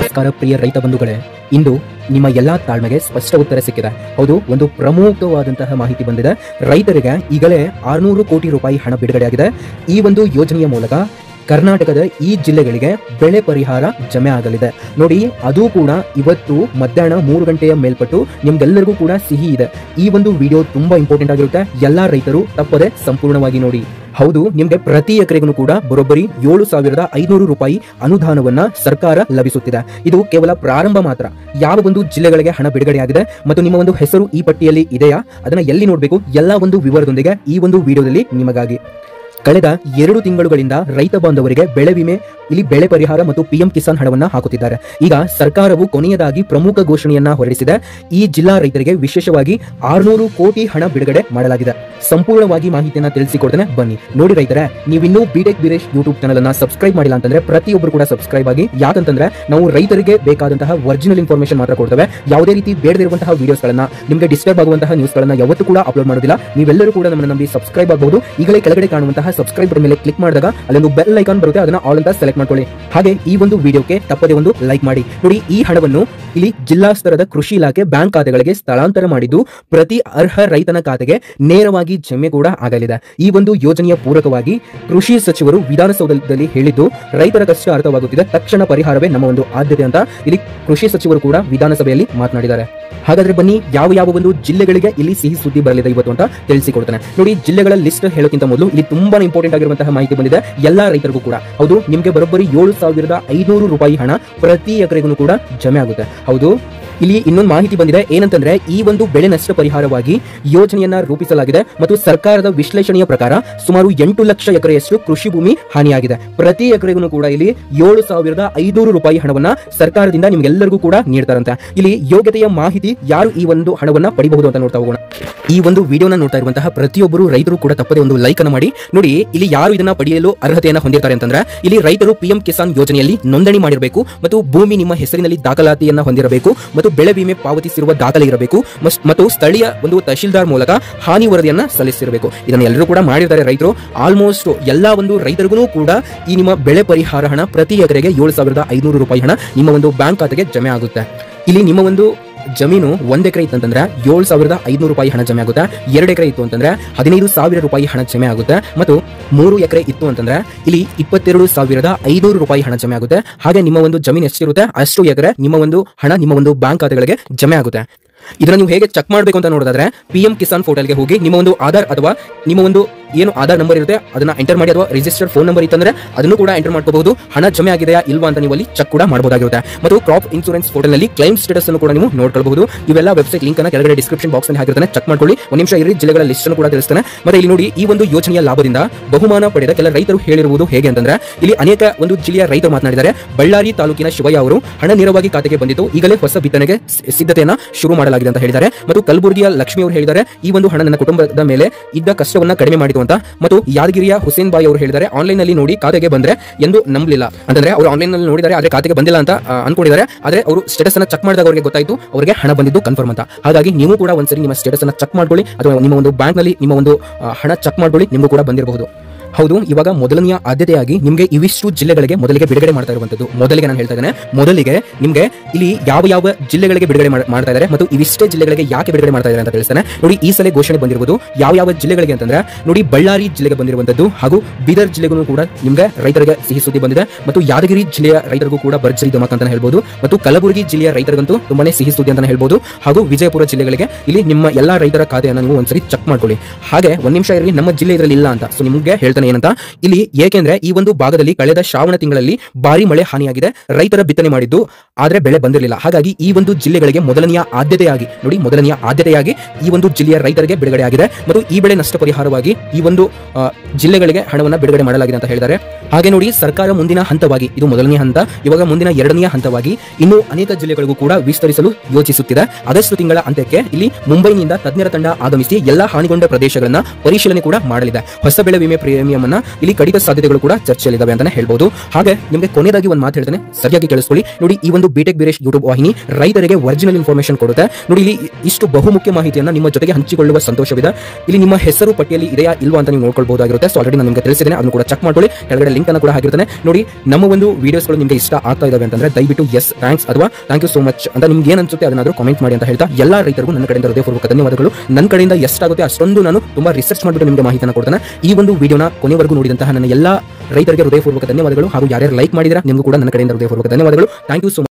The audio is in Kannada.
ನಮಸ್ಕಾರ ಪ್ರಿಯ ರೈತ ಬಂಧುಗಳೇ, ಇಂದು ನಿಮ್ಮ ಎಲ್ಲಾ ತಾಳ್ಮೆಗೆ ಸ್ಪಷ್ಟ ಉತ್ತರ ಸಿಕ್ಕಿದೆ. ಹೌದು, ಒಂದು ಪ್ರಮುಖವಾದಂತಹ ಮಾಹಿತಿ ಬಂದಿದೆ. ರೈತರಿಗೆ ಈಗಲೇ 600 ಕೋಟಿ ರೂಪಾಯಿ ಹಣ ಬಿಡುಗಡೆಯಾಗಿದೆ. ಈ ಒಂದು ಯೋಜನೆಯ ಮೂಲಕ ಕರ್ನಾಟಕದ ಈ ಜಿಲ್ಲೆಗಳಿಗೆ ಬೆಳೆ ಪರಿಹಾರ ಜಮೆ ಆಗಲಿದೆ. ನೋಡಿ, ಅದು ಕೂಡ ಇವತ್ತು ಮಧ್ಯಾಹ್ನ 3 ಗಂಟೆಯ ಮೇಲ್ಪಟ್ಟು ನಿಮ್ಗೆಲ್ಲರಿಗೂ ಕೂಡ ಸಿಹಿ ಇದೆ. ಈ ಒಂದು ವಿಡಿಯೋ ತುಂಬಾ ಇಂಪಾರ್ಟೆಂಟ್ ಆಗಿರುತ್ತೆ. ಎಲ್ಲಾ ರೈತರು ತಪ್ಪದೆ ಸಂಪೂರ್ಣವಾಗಿ ನೋಡಿ. ಹೌದು, ನಿಮ್ಗೆ ಪ್ರತಿ ಎಕರೆಗೂ ಕೂಡ ಬರೋಬ್ಬರಿ 7,500 ರೂಪಾಯಿ ಅನುದಾನವನ್ನ ಸರ್ಕಾರ ಲಭಿಸುತ್ತಿದೆ. ಇದು ಕೇವಲ ಪ್ರಾರಂಭ ಮಾತ್ರ. ಯಾವ ಒಂದು ಜಿಲ್ಲೆಗಳಿಗೆ ಹಣ ಬಿಡುಗಡೆಯಾಗಿದೆ ಮತ್ತು ನಿಮ್ಮ ಒಂದು ಹೆಸರು ಈ ಪಟ್ಟಿಯಲ್ಲಿ ಇದೆಯಾ, ಅದನ್ನ ಎಲ್ಲಿ ನೋಡಬೇಕು, ಎಲ್ಲ ಒಂದು ವಿವರದೊಂದಿಗೆ ಈ ಒಂದು ವಿಡಿಯೋದಲ್ಲಿ ನಿಮಗಾಗಿ. ಕಳೆದ 2 ತಿಂಗಳುಗಳಿಂದ ರೈತ ಬಾಂಧವರಿಗೆ ಬೆಳೆ ವಿಮೆ, ಇಲ್ಲಿ ಬೆಳೆ ಪರಿಹಾರ ಮತ್ತು ಪಿಎಂ ಕಿಸಾನ್ ಹಣವನ್ನ ಹಾಕುತ್ತಿದ್ದಾರೆ. ಈಗ ಸರ್ಕಾರವು ಕೊನೆಯದಾಗಿ ಪ್ರಮುಖ ಘೋಷಣೆಯನ್ನ ಹೊರಡಿಸಿದೆ. ಈ ಜಿಲ್ಲಾ ರೈತರಿಗೆ ವಿಶೇಷವಾಗಿ 600 ಕೋಟಿ ಹಣ ಬಿಡುಗಡೆ ಮಾಡಲಾಗಿದೆ. ಸಂಪೂರ್ಣವಾಗಿ ಮಾಹಿತಿಯನ್ನ ತಿಳಿಸಿಕೊಡ್ತೇನೆ, ಬನ್ನಿ ನೋಡಿ. ರೈತರೇ, ನೀವಿನ್ನೂ ಬಿಟೆಕ್ ವೀರೇಶ್ ಯೂಟ್ಯೂಬ್ ಚಾನಲ್ ಅನ್ನ ಸಬ್ಸ್ಕ್ರೈಬ್ ಮಾಡಿಲ್ಲ ಅಂತಂದ್ರೆ ಪ್ರತಿಯೊಬ್ಬರು ಕೂಡ ಸಬ್ಸ್ಕ್ರೈಬ್ ಆಗಿ. ಯಾಕಂತಂದ್ರೆ ನಾವು ರೈತರಿಗೆ ಬೇಕಾದಂತಹ ಒರಿಜಿನಲ್ ಇನ್ಫಾರ್ಮೇಶನ್ ಮಾತ್ರ ಕೊಡ್ತೇವೆ. ಯಾವುದೇ ರೀತಿ ಬೇಡದಿರುವಂತಹ ವಿಡಿಯೋಸ್ ಗಳನ್ನ, ನಿಮಗೆ ಡಿಸ್ಟರ್ಬ್ ಆಗುವಂತಹ ನ್ಯೂಸ್ ಗಳನ್ನ ಯಾವತ್ತೂ ಕೂಡ ಅಪ್ಲೋಡ್ ಮಾಡೋದಿಲ್ಲ. ನೀವೆಲ್ಲರೂ ಕೂಡ ನಮ್ಮನ್ನು ನಂಬಿ ಸಬ್ಸ್ಕ್ರೈಬ್ ಆಗಬಹುದು. ಈಗಲೇ ಕೆಳಗಡೆ ಕಾಣುವಂತಹ ಸಬ್ಸ್ಕ್ರೈಬ್ ಮೇಲೆ ಕ್ಲಿಕ್ ಮಾಡಿದಾಗ ಅಲ್ಲೊಂದು ಬೆಲ್ ಐಕಾನ್ ಬರುತ್ತೆ, ಅದನ್ನ ಆಲ್ ಅಂತ ಸೆಲೆಕ್ಟ್ ಮಾಡ್ಕೊಳ್ಳಿ. ಹಾಗೆ ಈ ಒಂದು ವಿಡಿಯೋಕ್ಕೆ ತಪ್ಪದೆ ಒಂದು ಲೈಕ್ ಮಾಡಿ. ನೋಡಿ, ಈ ಹಣವನ್ನು ಇಲ್ಲಿ ಜಿಲ್ಲಾ ಸ್ತರದ ಕೃಷಿ ಇಲಾಖೆ ಬ್ಯಾಂಕ್ ಖಾತೆಗಳಿಗೆ ಸ್ಥಳಾಂತರ ಮಾಡಿದ್ದು ಪ್ರತಿ ಅರ್ಹ ರೈತನ ಖಾತೆಗೆ ನೇರವಾಗಿ ಜಮೆ ಕೂಡ ಆಗಲಿದೆ. ಈ ಒಂದು ಯೋಜನೆಯ ಪೂರಕವಾಗಿ ಕೃಷಿ ಸಚಿವರು ವಿಧಾನಸೌಧದಲ್ಲಿ ಹೇಳಿದ್ದು, ರೈತರ ಕಷ್ಟ ಅರ್ಥವಾಗುತ್ತಿದೆ, ತಕ್ಷಣ ಪರಿಹಾರವೇ ನಮ್ಮ ಒಂದು ಆದ್ಯತೆ ಅಂತ ಇಲ್ಲಿ ಕೃಷಿ ಸಚಿವರು ಕೂಡ ವಿಧಾನಸಭೆಯಲ್ಲಿ ಮಾತನಾಡಿದ್ದಾರೆ. ಹಾಗಾದ್ರೆ ಬನ್ನಿ, ಯಾವ ಒಂದು ಜಿಲ್ಲೆಗಳಿಗೆ ಇಲ್ಲಿ ಸಿಹಿ ಸುದ್ದಿ ಬರಲಿದೆ ಇವತ್ತು ಅಂತ ತಿಳಿಸಿಕೊಡ್ತೇನೆ. ನೋಡಿ, ಜಿಲ್ಲೆಗಳ ಲಿಸ್ಟ್ ಹೇಳೋಕ್ಕಿಂತ ಮೊದಲು ಇಲ್ಲಿ ತುಂಬಾ ಇಂಪಾರ್ಟೆಂಟ್ ಆಗಿರುವಂತಹ ಮಾಹಿತಿ ಬಂದಿದೆ ಎಲ್ಲಾ ರೈತರಿಗೂ ಕೂಡ. ಹೌದು, ನಿಮಗೆ ಬರೋಬ್ಬರಿ 7,500 ರೂಪಾಯಿ ಹಣ ಪ್ರತಿ ಎಕರೆಗೂ ಕೂಡ ಜಮೆ ಆಗುತ್ತೆ. ಹೌದು, ಇಲ್ಲಿ ಇನ್ನೊಂದು ಮಾಹಿತಿ ಬಂದಿದೆ. ಏನಂತಂದ್ರೆ, ಈ ಒಂದು ಬೆಳೆ ನಷ್ಟ ಪರಿಹಾರವಾಗಿ ಯೋಜನೆಯನ್ನ ರೂಪಿಸಲಾಗಿದೆ ಮತ್ತು ಸರ್ಕಾರದ ವಿಶ್ಲೇಷಣೆಯ ಪ್ರಕಾರ ಸುಮಾರು 8 ಲಕ್ಷ ಎಕರೆಯಷ್ಟು ಕೃಷಿ ಭೂಮಿ ಹಾನಿಯಾಗಿದೆ. ಪ್ರತಿ ಎಕರೆಗೂ ಕೂಡ ಇಲ್ಲಿ 7,500 ರೂಪಾಯಿ ಹಣವನ್ನ ಸರ್ಕಾರದಿಂದ ನಿಮ್ಗೆಲ್ಲರಿಗೂ ಕೂಡ ನೀಡ್ತಾರಂತೆ. ಇಲ್ಲಿ ಯೋಗ್ಯತೆಯ ಮಾಹಿತಿ, ಯಾರು ಈ ಒಂದು ಹಣವನ್ನ ಪಡಿಬಹುದು ಅಂತ ನೋಡ್ತಾ ಹೋಗೋಣ. ಈ ಒಂದು ವಿಡಿಯೋನ ನೋಡ್ತಾ ಇರುವಂತಹ ಪ್ರತಿಯೊಬ್ಬರು ರೈತರು ಕೂಡ ತಪ್ಪದೆ ಒಂದು ಲೈಕ್ ಅನ್ನು ಮಾಡಿ. ನೋಡಿ, ಇಲ್ಲಿ ಯಾರು ಇದನ್ನ ಪಡೆಯಲು ಅರ್ಹತೆಯನ್ನು ಹೊಂದಿರ್ತಾರೆ ಅಂತಂದ್ರೆ, ಇಲ್ಲಿ ರೈತರು ಪಿಎಂ ಕಿಸಾನ್ ಯೋಜನೆಯಲ್ಲಿ ನೋಂದಣಿ ಮಾಡಿರಬೇಕು ಮತ್ತು ಭೂಮಿ ನಿಮ್ಮ ಹೆಸರಿನಲ್ಲಿ ದಾಖಲಾತಿಯನ್ನ ಹೊಂದಿರಬೇಕು ಮತ್ತು ಬೆಳೆ ವಿಮೆ ಪಾವತಿಸಿರುವ ದಾಖಲೆ ಇರಬೇಕು ಮತ್ತು ಸ್ಥಳೀಯ ಒಂದು ತಹಶೀಲ್ದಾರ್ ಮೂಲಕ ಹಾನಿ ವರದಿಯನ್ನ ಸಲ್ಲಿಸಿರಬೇಕು. ಇದನ್ನು ಎಲ್ಲರೂ ಕೂಡ ಮಾಡಿರ್ತಾರೆ ರೈತರು. ಆಲ್ಮೋಸ್ಟ್ ಎಲ್ಲಾ ಒಂದು ರೈತರಿಗೂ ಕೂಡ ಈ ನಿಮ್ಮ ಬೆಳೆ ಪರಿಹಾರ ಹಣ ಪ್ರತಿ ಎಕರೆಗೆ 7,500 ರೂಪಾಯಿ ಹಣ ನಿಮ್ಮ ಒಂದು ಬ್ಯಾಂಕ್ ಖಾತೆಗೆ ಜಮೆ ಆಗುತ್ತೆ. ಇಲ್ಲಿ ನಿಮ್ಮ ಒಂದು ಜಮೀನು 1 ಎಕರೆ ಇತ್ತು ಅಂತಂದ್ರೆ 7,500 ರೂಪಾಯಿ ಹಣ ಜಮೆ ಆಗುತ್ತೆ. 2 ಎಕರೆ ಇತ್ತು ಅಂತಂದ್ರೆ 15,000 ರೂಪಾಯಿ ಹಣ ಜಮೆ ಆಗುತ್ತೆ ಮತ್ತು 3 ಎಕರೆ ಇತ್ತು ಅಂತಂದ್ರೆ ಇಲ್ಲಿ 22,500 ರೂಪಾಯಿ ಹಣ ಜಮೆ ಆಗುತ್ತೆ. ಹಾಗೆ ನಿಮ್ಮ ಒಂದು ಜಮೀನು ಎಷ್ಟಿರುತ್ತೆ ಅಷ್ಟು ಎಕರೆ ನಿಮ್ಮ ಒಂದು ಹಣ ನಿಮ್ಮ ಒಂದು ಬ್ಯಾಂಕ್ ಖಾತೆಗಳಿಗೆ ಜಮೆ ಆಗುತ್ತೆ. ಇದನ್ನ ನೀವು ಹೇಗೆ ಚೆಕ್ ಮಾಡಬೇಕು ಅಂತ ನೋಡೋದಾದ್ರೆ, ಪಿಎಂ ಕಿಸಾನ್ ಪೋರ್ಟಲ್ಗೆ ಹೋಗಿ ನಿಮ್ಮ ಒಂದು ಆಧಾರ್ ಅಥವಾ ನಿಮ್ಮ ಒಂದು ಏನು ಆಧಾರ್ ನಂಬರ್ ಇರುತ್ತೆ ಅದನ್ನ ಎಂಟರ್ ಮಾಡಿ, ಅಥವಾ ರಿಜಿಸ್ಟರ್ಡ್ ಫೋನ್ ನಂಬರ್ ಇತ್ತಂದ್ರೆ ಅದನ್ನು ಕೂಡ ಎಂಟರ್ ಮಾಡ್ಕೋಬಹುದು. ಹಣ ಜಮೆ ಆಗಿದೆಯಾ ಇಲ್ವಾ ಅಂತ ನೀವು ಅಲ್ಲಿ ಚೆಕ್ ಕೂಡ ಮಾಡಬಹುದಾಗಿರುತ್ತೆ. ಮತ್ತು ಕ್ರಾಪ್ ಇನ್ಶೂರೆನ್ಸ್ ಪೋರ್ಟಲ್ ನಲ್ಲಿ ಕ್ಲೈಮ್ ಸ್ಟೇಟಸ್ ಅನ್ನು ಕೂಡ ನೀವು ನೋಡ್ಕೊಳ್ಬಹುದು. ಇವೆಲ್ಲ ವೆಬ್ಸೈಟ್ ಲಿಂಕ್ ಅನ್ನು ಕೆಳಗಡೆ ಡಿಸ್ಕ್ರಿಪ್ಷನ್ ಬಾಕ್ಸ್ ನಲ್ಲಿ ಹಾಕಿರ್ತಾನೆ, ಚೆಕ್ ಮಾಡ್ಕೊಳ್ಳಿ. 1 ನಿಮಿಷ ಇರಿ, ಜಿಲ್ಲೆಗಳ ಲಿಸ್ಟ್ ಅನ್ನು ಕೂಡ ತಿಳಿಸ್ತಾನೆ. ಮತ್ತೆ ಇಲ್ಲಿ ನೋಡಿ, ಈ ಒಂದು ಯೋಜನೆಯ ಲಾಭದಿಂದ ಬಹುಮಾನ ಪಡೆದ ಕೆಲ ರೈತರು ಹೇಳಿರುವುದು ಹೇಗೆ ಅಂತಂದ್ರೆ, ಇಲ್ಲಿ ಅನೇಕ ಒಂದು ಜಿಲ್ಲೆಯ ರೈತರು ಮಾತನಾಡಿದ್ದಾರೆ. ಬಳ್ಳಾರಿ ತಾಲೂಕಿನ ಶಿವಯ್ಯ ಅವರು ಹಣ ನೇರವಾಗಿ ಖಾತೆಗೆ ಬಂದಿದ್ದು, ಈಗಲೇ ಹೊಸ ಬಿತ್ತನೆಗೆ ಸಿದ್ಧತೆಯನ್ನ ಶುರು ಮಾಡಲಾಗಿದೆ ಅಂತ ಹೇಳಿದ್ದಾರೆ. ಮತ್ತು ಕಲಬುರಗಿಯ ಲಕ್ಷ್ಮಿ ಅವರು ಹೇಳಿದ್ದಾರೆ, ಈ ಒಂದು ಹಣ ನನ್ನ ಕುಟುಂಬದ ಮೇಲೆ ಇದ್ದ ಕಷ್ಟವನ್ನ ಕಡಿಮೆ ಮಾಡಿತು ಅಂತ. ಮತ್ತು ಯಾದಗಿರಿಯ ಹುಸೇನ್ ಬಾಯಿ ಅವರು ಹೇಳಿದ್ದಾರೆ, ಆನ್ಲೈನ್ ನಲ್ಲಿ ನೋಡಿ ಖಾತೆಗೆ ಬಂದ್ರೆ ಎಂದು ನಂಬಲಿಲ್ಲ. ಅಂದ್ರೆ ಅವರು ಆನ್ಲೈನ್ ನಲ್ಲಿ ನೋಡಿದ್ದಾರೆ, ಆದ್ರೆ ಖಾತೆಗೆ ಬಂದಿಲ್ಲ ಅಂತ ಅನ್ಕೊಂಡಿದ್ದಾರೆ. ಆದ್ರೆ ಅವರು ಸ್ಟೇಟಸ್ ಅನ್ನ ಚೆಕ್ ಮಾಡಿದಾಗ ಅವರಿಗೆ ಗೊತ್ತಾಯ್ತು ಅವರಿಗೆ ಹಣ ಬಂದಿದ್ದು ಕನ್ಫರ್ಮ್ ಅಂತ. ಹಾಗಾಗಿ ನೀವು ಕೂಡ ಒಂದ್ಸರಿ ನಿಮ್ಮ ಸ್ಟೇಟಸ್ ಅನ್ನ ಚೆಕ್ ಮಾಡ್ಕೊಳ್ಳಿ, ಅಥವಾ ನಿಮ್ಮ ಒಂದು ಬ್ಯಾಂಕ್ ನಲ್ಲಿ ನಿಮ್ಮ ಒಂದು ಹಣ ಚೆಕ್ ಮಾಡ್ಕೊಳ್ಳಿ, ನಿಮಗೂ ಕೂಡ ಬಂದಿರಬಹುದು. ಹೌದು, ಇವಾಗ ಮೊದಲನೆಯ ಆದ್ಯತೆಯಾಗಿ ನಿಮಗೆ ಇವಿಷ್ಟು ಜಿಲ್ಲೆಗಳಿಗೆ ಮೊದಲಿಗೆ ಬಿಡುಗಡೆ ಮಾಡ್ತಾ ಇರುವಂತದ್ದು. ಮೊದಲಿಗೆ ನಾನು ಹೇಳ್ತಾ ಇದ್ದೇನೆ, ಮೊದಲಿಗೆ ನಿಮಗೆ ಇಲ್ಲಿ ಯಾವ ಜಿಲ್ಲೆಗಳಿಗೆ ಬಿಡುಗಡೆ ಮಾಡ್ತಾ ಇದ್ದಾರೆ ಮತ್ತು ಇವಿಷ್ಟೇ ಜಿಲ್ಲೆಗಳಿಗೆ ಯಾಕೆ ಬಿಡುಗಡೆ ಮಾಡ್ತಾ ಇದ್ದಾರೆ ಅಂತ ತಿಳಿಸ್ತೇನೆ. ನೋಡಿ, ಈ ಸಲ ಘೋಷಣೆ ಬಂದಿರುವುದು ಯಾವ ಜಿಲ್ಲೆಗಳಿಗೆ ಅಂತಂದ್ರೆ, ನೋಡಿ, ಬಳ್ಳಾರಿ ಜಿಲ್ಲೆಗೆ ಬಂದಿರುವಂತದ್ದು ಹಾಗೂ ಬೀದರ್ ಜಿಲ್ಲೆಗೂ ಕೂಡ ನಿಮ್ಗೆ ರೈತರಿಗೆ ಸಿಹಿ ಸುದ್ದಿ ಬಂದಿದೆ. ಮತ್ತು ಯಾದಗಿರಿ ಜಿಲ್ಲೆಯ ರೈತರಿಗೂ ಕೂಡ ಭರ್ಜರಿ ಧಮಾಕ ಅಂತ ಹೇಳ್ಬೋದು. ಮತ್ತು ಕಲಬುರಗಿ ಜಿಲ್ಲೆಯ ರೈತರಿಗಂತೂ ತುಂಬಾನೇ ಸಿಹಿ ಸುದ್ದಿ ಅಂತ ಹೇಳ್ಬೋದು. ಹಾಗೂ ವಿಜಯಪುರ ಜಿಲ್ಲೆಗಳಿಗೆ ಇಲ್ಲಿ ನಿಮ್ಮ ಎಲ್ಲಾ ರೈತರ ಖಾತೆಯನ್ನು ನೀವು ಒಂದ್ಸರಿ ಚೆಕ್ ಮಾಡ್ಕೊಳ್ಳಿ. ಹಾಗೆ 1 ನಿಮಿಷ ಇರಲಿ, ನಮ್ಮ ಜಿಲ್ಲೆ ಇದರಲ್ಲಿ ಇಲ್ಲ ಅಂತ ಸೊ ನಿಮಗೆ ಹೇಳ್ತಾನೆ ಏನಂತ ಇಲ್ಲಿ. ಏಕೆಂದ್ರೆ ಈ ಒಂದು ಭಾಗದಲ್ಲಿ ಕಳೆದ ಶ್ರಾವಣ ತಿಂಗಳಲ್ಲಿ ಭಾರಿ ಮಳೆ ಹಾನಿಯಾಗಿದೆ, ರೈತರ ಬಿತ್ತನೆ ಮಾಡಿದ್ದು ಆದ್ರೆ ಬೆಳೆ ಬಂದಿರಲಿಲ್ಲ. ಹಾಗಾಗಿ ಈ ಒಂದು ಜಿಲ್ಲೆಗಳಿಗೆ ಮೊದಲನೆಯ ಆದ್ಯತೆಯಾಗಿ ನೋಡಿ, ಮೊದಲನೆಯ ಆದ್ಯತೆಯಾಗಿ ಈ ಒಂದು ಜಿಲ್ಲೆಯ ರೈತರಿಗೆ ಬಿಡುಗಡೆ ಆಗಿದೆ ಮತ್ತು ಈ ಬೆಳೆ ನಷ್ಟ ಪರಿಹಾರವಾಗಿ ಈ ಒಂದು ಜಿಲ್ಲೆಗಳಿಗೆ ಹಣವನ್ನು ಬಿಡುಗಡೆ ಮಾಡಲಾಗಿದೆ ಅಂತ ಹೇಳಿದ್ದಾರೆ. ಹಾಗೆ ನೋಡಿ, ಸರ್ಕಾರ ಮುಂದಿನ ಹಂತವಾಗಿ, ಇದು ಮೊದಲನೇ ಹಂತ, ಇವಾಗ ಮುಂದಿನ 2ನೇ ಹಂತವಾಗಿ ಇನ್ನೂ ಅನೇಕ ಜಿಲ್ಲೆಗಳಿಗೂ ಕೂಡ ವಿಸ್ತರಿಸಲು ಯೋಚಿಸುತ್ತಿದೆ. ಆಗಸ್ಟ್ ತಿಂಗಳ ಅಂತ್ಯಕ್ಕೆ ಇಲ್ಲಿ ಮುಂಬೈನಿಂದ ತಜ್ಞರ ತಂಡ ಆಗಮಿಸಿ ಎಲ್ಲಾ ಹಾನಿಗೊಂಡ ಪ್ರದೇಶಗಳನ್ನ ಪರಿಶೀಲನೆ ಕೂಡ ಮಾಡಲಿದೆ. ಹೊಸ ಬೆಳೆ ವಿಮೆ ಪ್ರೀಮಿಯಂ ಅನ್ನ ಇಲ್ಲಿ ಕಡಿತ ಸಾಧ್ಯತೆಗಳು ಕೂಡ ಚರ್ಚೆಯಲ್ಲಿದ್ದಾವೆ ಅಂತಾನೆ ಹೇಳ್ಬಹುದು. ಹಾಗೆ ನಿಮಗೆ ಕೊನೆಯದಾಗಿ ಒಂದು ಮಾತು ಹೇಳ್ತೇನೆ, ಸರಿಯಾಗಿ ಕೇಳಿಸ್ಕೊಳ್ಳಿ. ನೋಡಿ, ಈ ಒಂದು ಬಿಟೆಕ್ ಬೀರೇಶ್ ಯೂಟ್ಯೂಬ್ ವಾಹಿನಿ ರೈತರಿಗೆ ಒರಿಜಿನಲ್ ಇನ್ಫಾರ್ಮೇಶನ್ ಕೊಡುತ್ತೆ. ನೋಡಿ, ಇಲ್ಲಿ ಇಷ್ಟು ಬಹುಮುಖ್ಯ ಮಾಹಿತಿಯನ್ನ ನಿಮ್ಮ ಜೊತೆಗೆ ಹಂಚಿಕೊಳ್ಳುವ ಸಂತೋಷವಿದೆ. ಇಲ್ಲಿ ನಿಮ್ಮ ಹೆಸರು ಪಟ್ಟಿಯಲ್ಲಿ ಇದೆಯಾ ಇಲ್ವಾ ಅಂತ ನೀವು ನೋಡ್ಕೊಳ್ಬಹುದಾಗಿರುತ್ತೆ. ಸೊ ಆಲ್ರೆಡಿ ನಾನು ನಿಮಗೆ ತಿಳಿಸಿದ್ದೇನೆ, ಅದನ್ನು ಕೂಡ ಚೆಕ್ ಮಾಡ್ಕೊಳ್ಳಿ. ಕೆಳಗಡೆ ಲಿಂಕ್ ಅನ್ನು ಕೂಡ ಹಾಕಿರ್ತೇನೆ. ನೋಡಿ, ನಮ್ಮ ಒಂದು ವಿಡಿಯೋಸ್ಗಳು ನಿಮಗೆ ಇಷ್ಟ ಆಗ್ತಾ ಇದಾವೆ ಅಂತಂದ್ರೆ ದಯವಿಟ್ಟು ಎಸ್ ಥ್ಯಾಂಕ್ಸ್ ಅಥವಾ ಥ್ಯಾಂಕ್ ಯು ಸೋ ಮಚ್ ಅಂತ ನಿಮ್ಗೆ ಏನು ಅನ್ಸುತ್ತೆ ಅದನ್ನಾದ್ರೂ ಕಾಮೆಂಟ್ ಮಾಡಿ ಅಂತ ಹೇಳ್ತಾ ಎಲ್ಲಾ ರೈತರಿಗೂ ನನ್ನ ಕಡೆಯಿಂದ ಹೃದಯಪೂರ್ವಕ ಧನ್ಯವಾದಗಳು. ನನ್ನ ಕಡೆಯಿಂದ ಎಷ್ಟಾಗುತ್ತೆ ಅಷ್ಟೊಂದು ನಾನು ತುಂಬಾ ರಿಸರ್ಚ್ ಮಾಡಿಬಿಟ್ಟು ನಿಮಗೆ ಮಾಹಿತಿಯನ್ನು ಕೊಡ್ತೇನೆ. ಈ ಒಂದು ವಿಡಿಯೋನ ಕೊನೆವರೆಗೂ ನೋಡಿದಂತಹ ನನ್ನ ಎಲ್ಲಾ ರೈತರಿಗೆ ಹೃದಯಪೂರ್ವಕ ಧನ್ಯವಾದಗಳು. ಹಾಗೂ ಯಾರ್ಯಾರು ಲೈಕ್ ಮಾಡಿದ್ರೆ ನಿಮಗೂ ಕೂಡ ನನ್ನ ಕಡೆಯಿಂದ ಹೃದಯಪೂರ್ವಕ ಧನ್ಯವಾದಗಳು. Thank you so much.